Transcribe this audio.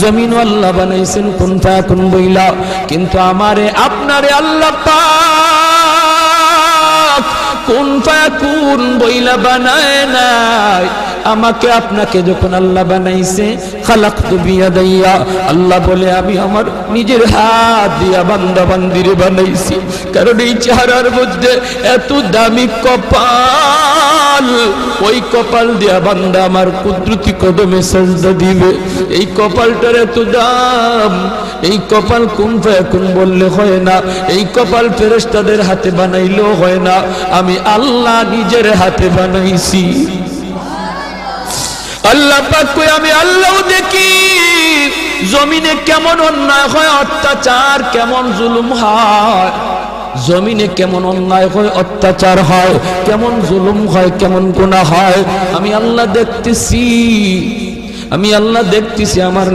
জমিন আল্লাহ বানাইছেন কুন ফায়াকুন বইলা, কিন্তু আমারে আপনারে আল্লাহ পাক কুন ফায়াকুন বইলা বানায় নাই। আমাকে আপনাকে যখন আল্লাহ বানাইছে, খালাকতু বিয়াদাইয়া, আল্লাহ বলে আমি আমার নিজের হাত দিয়া বান্দা বান্দিরে বানাইছি। কারণ এই চেহারার মধ্যে এত দামি কপাল, ওই কপাল দিয়া বান্দা আমার কুদরতি কদমে সাজদা দিবে। এই কপালটার এত দাম। এই কপাল কুন ফায়াকুন বললে হয় না, এই কপাল ফেরেশতাদের হাতে বানাইলেও হয় না, আমি আল্লাহ নিজের হাতে বানাইছি। আল্লাহ পাক কই আমি আল্লাহও দেখি জমিনে কেমন অন্যায় হয়, অত্যাচার কেমন জুলুম হয়, জমিনে কেমন অন্যায় হয়, অত্যাচার হয়, কেমন জুলুম হয়, কেমন গুনাহ হয়, আমি আল্লাহ দেখতেছি, আমি আল্লাহ দেখতেছি। আমার